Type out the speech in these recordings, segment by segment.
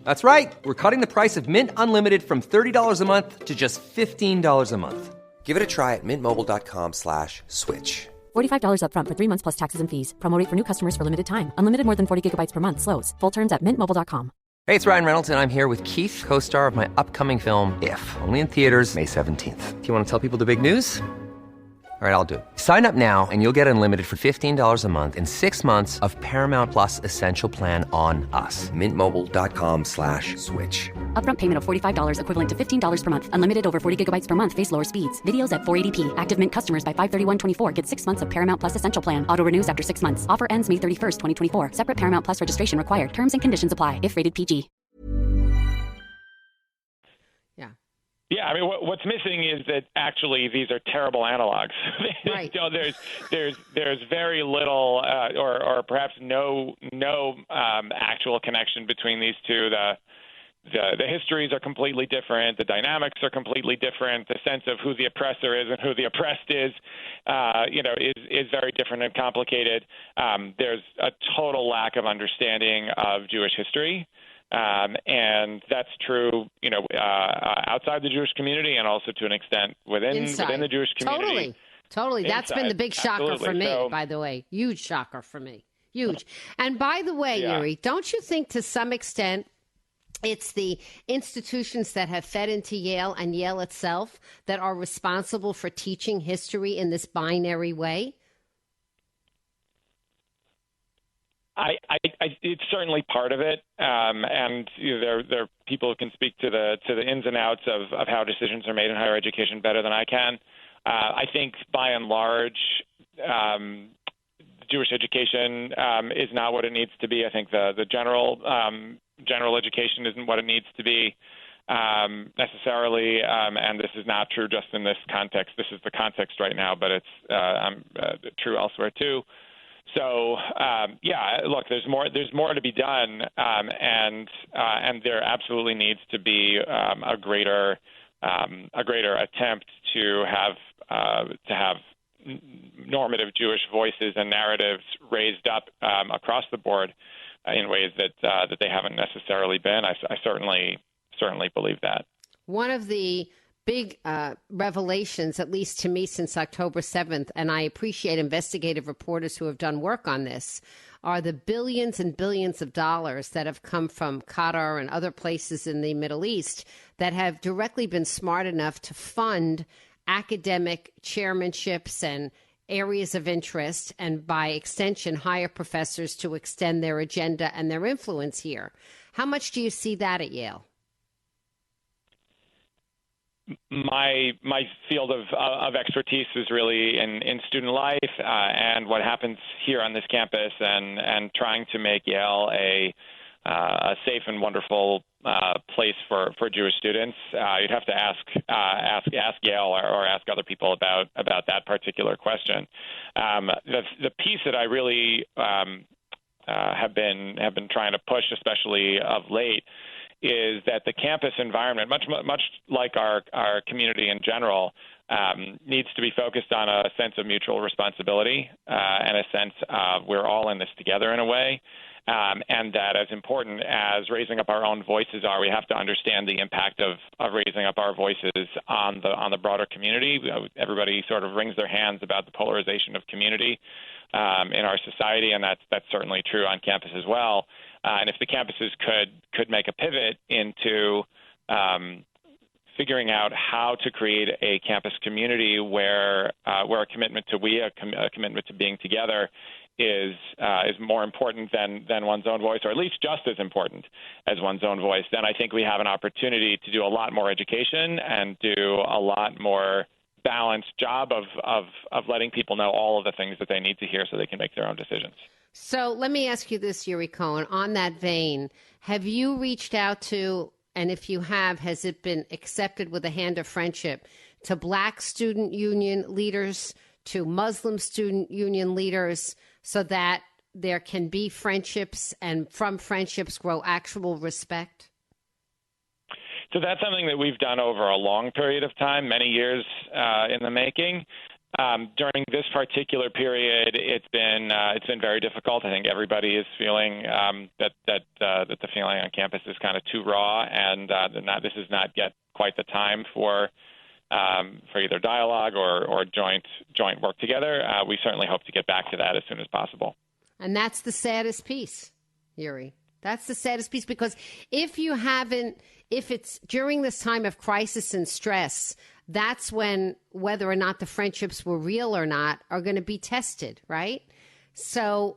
That's right. We're cutting the price of Mint Unlimited from $30 a month to just $15 a month. Give it a try at mintmobile.com/switch. $45 up front for 3 months plus taxes and fees. Promo rate for new customers for limited time. Unlimited more than 40 gigabytes per month slows. Full terms at mintmobile.com. Hey, it's Ryan Reynolds, and I'm here with Keith, co-star of my upcoming film, If, only in theaters May 17th. Do you want to tell people the big news? All right, I'll do it. Sign up now and you'll get unlimited for $15 a month and 6 months of Paramount Plus Essential Plan on us. mintmobile.com/switch. Upfront payment of $45 equivalent to $15 per month. Unlimited over 40 gigabytes per month. Face lower speeds. Videos at 480p. Active Mint customers by 531.24 get 6 months of Paramount Plus Essential Plan. Auto renews after 6 months. Offer ends May 31st, 2024. Separate Paramount Plus registration required. Terms and conditions apply if rated PG. Yeah, I mean, what's missing is that actually these are terrible analogs. Right. There's very little, or perhaps no actual connection between these two. The histories are completely different. The dynamics are completely different. The sense of who the oppressor is and who the oppressed is very different and complicated. There's a total lack of understanding of Jewish history. And that's true, outside the Jewish community and also to an extent within the Jewish community. Totally. That's been the big shocker for me, by the way. Huge shocker for me. Huge. And by the way, Yuri, don't you think to some extent it's the institutions that have fed into Yale and Yale itself that are responsible for teaching history in this binary way? It's certainly part of it, and there are people who can speak to the ins and outs of how decisions are made in higher education better than I can. I think by and large, Jewish education is not what it needs to be. I think the general education isn't what it needs to be necessarily, and this is not true just in this context. This is the context right now, but it's true elsewhere too. So, look, there's more to be done, and there absolutely needs to be a greater attempt to have normative Jewish voices and narratives raised up across the board in ways that they haven't necessarily been. I certainly believe that. One of the big revelations, at least to me, since October 7th, and I appreciate investigative reporters who have done work on this, are the billions and billions of dollars that have come from Qatar and other places in the Middle East that have directly been smart enough to fund academic chairmanships and areas of interest, and by extension, hire professors to extend their agenda and their influence here. How much do you see that at Yale? My field of expertise is really in student life and what happens here on this campus, and trying to make Yale a safe and wonderful place for Jewish students. You'd have to ask Yale or ask other people about that particular question. The piece that I really have been trying to push, especially of late, is that the campus environment, much like our community in general, needs to be focused on a sense of mutual responsibility and a sense of we're all in this together in a way. And that as important as raising up our own voices are, we have to understand the impact of raising up our voices on the broader community. Everybody sort of wrings their hands about the polarization of community in our society, and that's certainly true on campus as well. And if the campuses could make a pivot into figuring out how to create a campus community where a commitment to a commitment to being together is more important than one's own voice, or at least just as important as one's own voice, then I think we have an opportunity to do a lot more education and do a lot more balanced job of letting people know all of the things that they need to hear so they can make their own decisions. So let me ask you this, Yuri Cohen. On that vein, have you reached out to, and if you have, has it been accepted with a hand of friendship, to Black student union leaders, to Muslim student union leaders, so that there can be friendships and from friendships grow actual respect? So that's something that we've done over a long period of time, many years in the making. During this particular period, it's been very difficult. I think everybody is feeling that the feeling on campus is kind of too raw, and this is not yet quite the time for either dialogue or joint work together. We certainly hope to get back to that as soon as possible. And that's the saddest piece, Yuri. That's the saddest piece, because if it's during this time of crisis and stress, that's when whether or not the friendships were real or not are going to be tested, right? So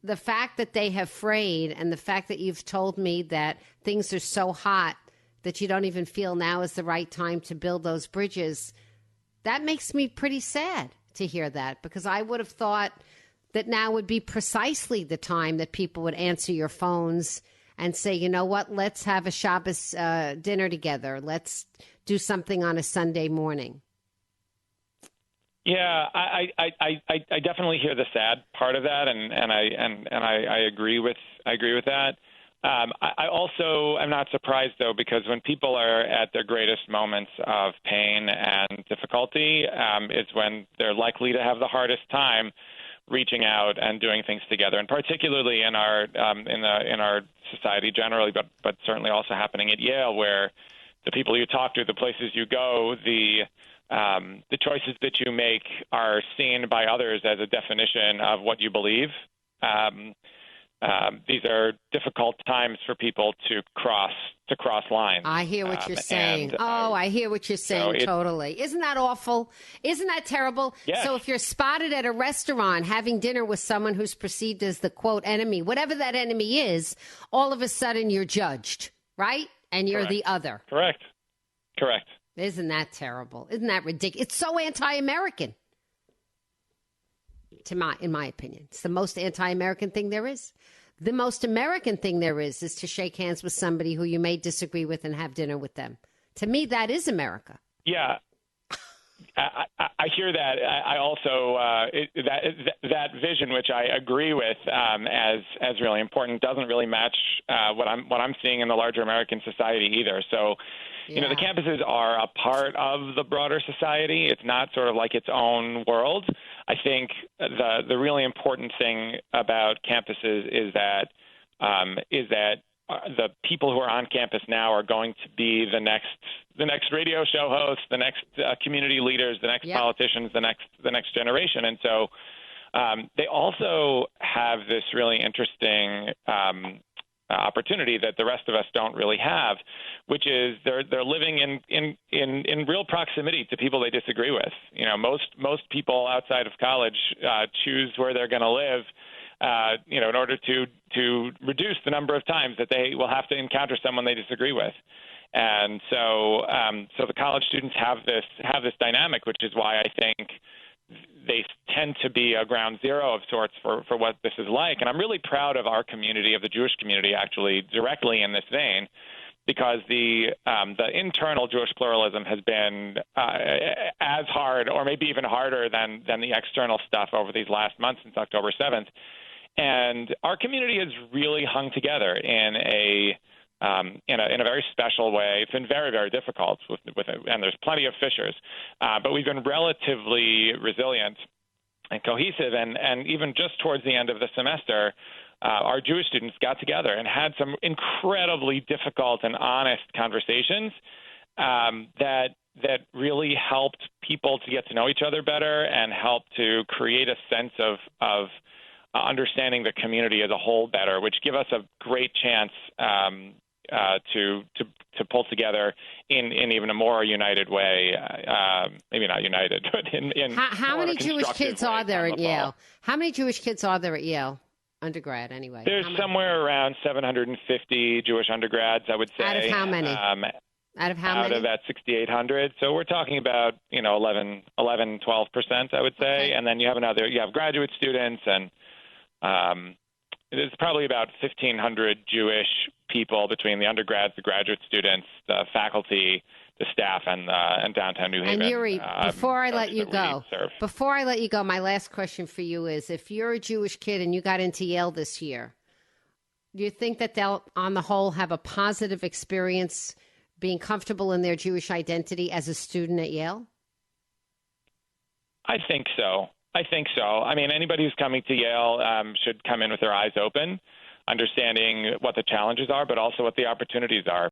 the fact that they have frayed, and the fact that you've told me that things are so hot that you don't even feel now is the right time to build those bridges, that makes me pretty sad to hear that, because I would have thought that now would be precisely the time that people would answer your phones and say, you know what, let's have a Shabbos dinner together. Let's do something on a Sunday morning. Yeah, I definitely hear the sad part of that, and I agree with that. I also am not surprised, though, because when people are at their greatest moments of pain and difficulty, is when they're likely to have the hardest time reaching out and doing things together, and particularly in our society generally, but certainly also happening at Yale, where the people you talk to, the places you go, the choices that you make are seen by others as a definition of what you believe. These are difficult times for people to cross lines. I hear what you're saying. I hear what you're saying, totally. Isn't that awful? Isn't that terrible? Yes. So if you're spotted at a restaurant having dinner with someone who's perceived as the, quote, enemy, whatever that enemy is, all of a sudden you're judged, right? And you're the other. Correct. Isn't that terrible? Isn't that ridiculous? It's so anti-American, in my opinion. It's the most anti-American thing there is. The most American thing there is to shake hands with somebody who you may disagree with and have dinner with them. To me, that is America. Yeah. I hear that. I also that vision, which I agree with as really important, doesn't really match what I'm seeing in the larger American society either. So, you know, the campuses are a part of the broader society. It's not sort of like its own world. I think the really important thing about campuses is that the people who are on campus now are going to be the next radio show hosts, the next community leaders, the next politicians, the next generation. And so they also have this really interesting opportunity that the rest of us don't really have, which is they're living in real proximity to people they disagree with. You know, most people outside of college choose where they're going to live, in order to reduce the number of times that they will have to encounter someone they disagree with. And so the college students have this dynamic, which is why I think they tend to be a ground zero of sorts for what this is like. And I'm really proud of our community, of the Jewish community, actually, directly in this vein, because the internal Jewish pluralism has been as hard, or maybe even harder than the external stuff over these last months since October 7th. And our community has really hung together in a very special way. It's been very, very difficult and there's plenty of fissures, but we've been relatively resilient and cohesive. And even just towards the end of the semester, our Jewish students got together and had some incredibly difficult and honest conversations that really helped people to get to know each other better and helped to create a sense of understanding the community as a whole better, which give us a great chance to pull together in even a more united way. Maybe not united, but in how many Jewish kids are there at Yale? How many Jewish kids are there at Yale? Undergrad, anyway. There's somewhere around 750 Jewish undergrads, I would say. Out of how many? Out of how many? Out of that 6,800. So we're talking about 11, 12%, I would say. Okay. And then you have graduate students, and there's probably about 1,500 Jewish people between the undergrads, the graduate students, the faculty, the staff, and downtown New Haven. And Yuri, before I let you go, my last question for you is: if you're a Jewish kid and you got into Yale this year, do you think that they'll, on the whole, have a positive experience being comfortable in their Jewish identity as a student at Yale? I think so. I mean, anybody who's coming to Yale should come in with their eyes open, understanding what the challenges are, but also what the opportunities are.